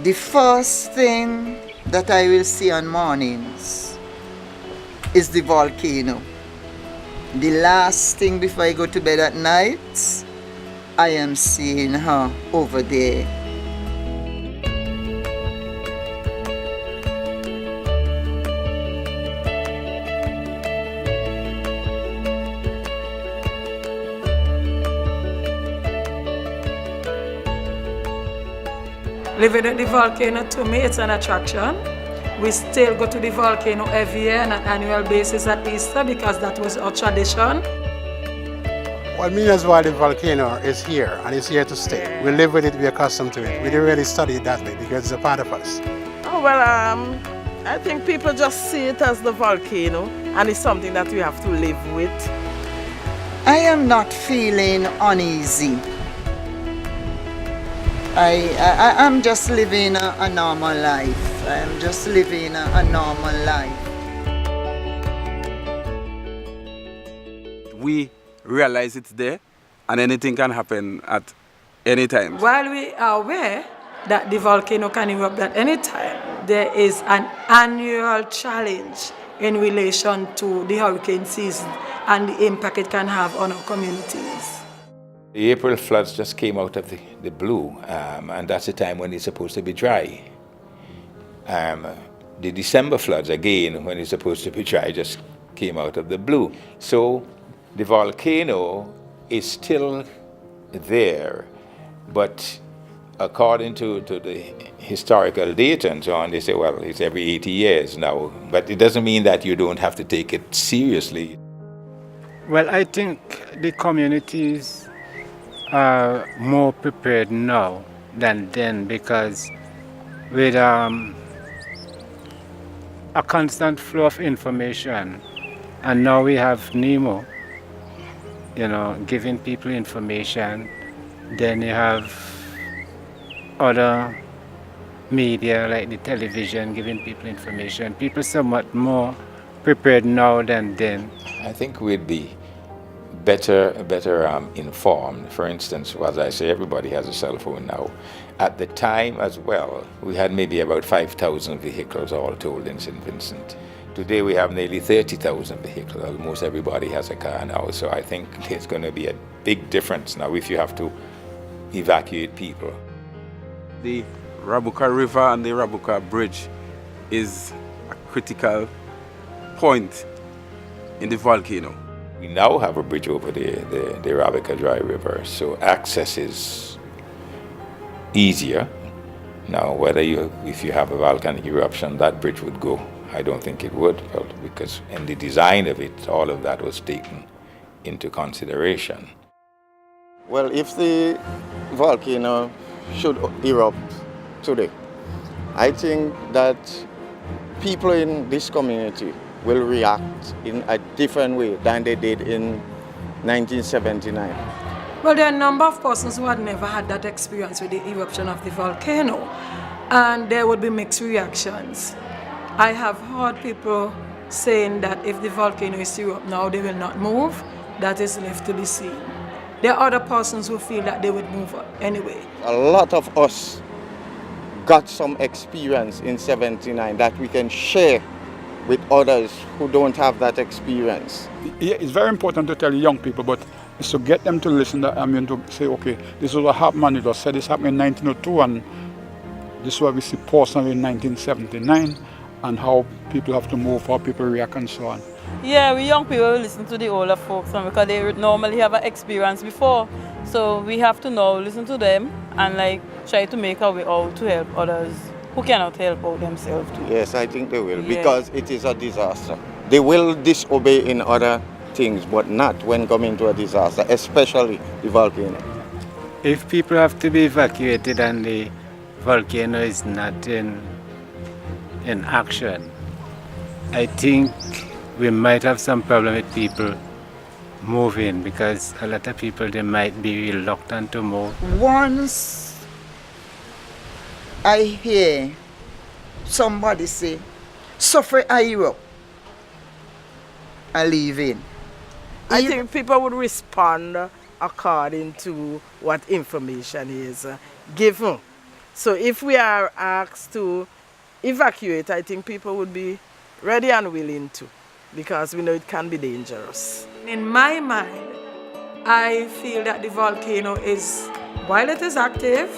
The first thing that I will see on mornings is the volcano. The last thing before I go to bed at night, I am seeing her over there. Living at the volcano, to me, it's an attraction. We still go to the volcano every year on an annual basis at Easter because that was our tradition. Well, me as well, the volcano is here and it's here to stay. We live with it, we're accustomed to it. We didn't really study it that way because it's a part of us. Oh, well, I think people just see it as the volcano and it's something that we have to live with. I am not feeling uneasy. I'm just living a normal life. I'm just living a normal life. We realize it's there and anything can happen at any time. While we are aware that the volcano can erupt at any time, there is an annual challenge in relation to the hurricane season and the impact it can have on our communities. The April floods just came out of the blue, and that's the time when it's supposed to be dry. The December floods, again, when it's supposed to be dry, just came out of the blue. So the volcano is still there, but according to the historical data and so on, they say, well, it's every 80 years now. But it doesn't mean that you don't have to take it seriously. Well, I think the communities are more prepared now than then because with a constant flow of information, and now we have NEMO, giving people information. Then you have other media like the television giving people information. People are somewhat more prepared now than then. I think we'd be better informed. For instance, as I say, everybody has a cell phone now. At the time as well, we had maybe about 5,000 vehicles all told in St. Vincent. Today we have nearly 30,000 vehicles. Almost everybody has a car now. So I think there's going to be a big difference now if you have to evacuate people. The Rabuka River and the Rabuka Bridge is a critical point in the volcano. We now have a bridge over the Rabuka Dry River, so access is easier. Now, if you have a volcanic eruption, that bridge would go. I don't think it would, because in the design of it, all of that was taken into consideration. Well, if the volcano should erupt today, I think that people in this community will react in a different way than they did in 1979. Well, there are a number of persons who had never had that experience with the eruption of the volcano, and there would be mixed reactions. I have heard people saying that if the volcano is to erupt now, they will not move. That is left to be seen. There are other persons who feel that they would move anyway. A lot of us got some experience in 79 that we can share with others who don't have that experience. Yeah, it's very important to tell young people, but it's to get them to listen, to say, okay, this is what happened, and it was said this happened in 1902, and this is what we see personally in 1979, and how people have to move, how people react, and so on. Yeah, we young people listen to the older folks because they normally have an experience before. So we have to now listen to them and try to make our way out to help others who cannot help out themselves too. Yes, I think they will, because it is a disaster. They will disobey in other things, but not when coming to a disaster, especially the volcano. If people have to be evacuated and the volcano is not in action, I think we might have some problem with people moving, because a lot of people, they might be reluctant to move. Once I hear somebody say, suffer Europe, I leave in. I think people would respond according to what information is given. So if we are asked to evacuate, I think people would be ready and willing to, because we know it can be dangerous. In my mind, I feel that the volcano is, while it is active,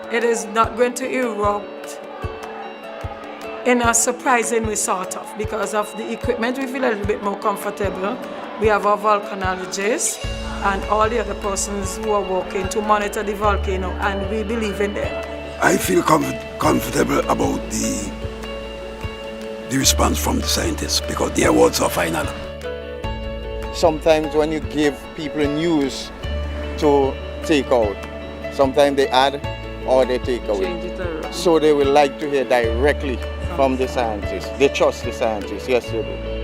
it is not going to erupt in a surprising way, sort of. Because of the equipment, we feel a little bit more comfortable. We have our volcanologists and all the other persons who are working to monitor the volcano, and we believe in them. I feel comfortable about the response from the scientists because the awards are final. Sometimes when you give people news to take out, sometimes they add or they take away. So they will like to hear directly from the scientists. They trust the scientists, yes they do.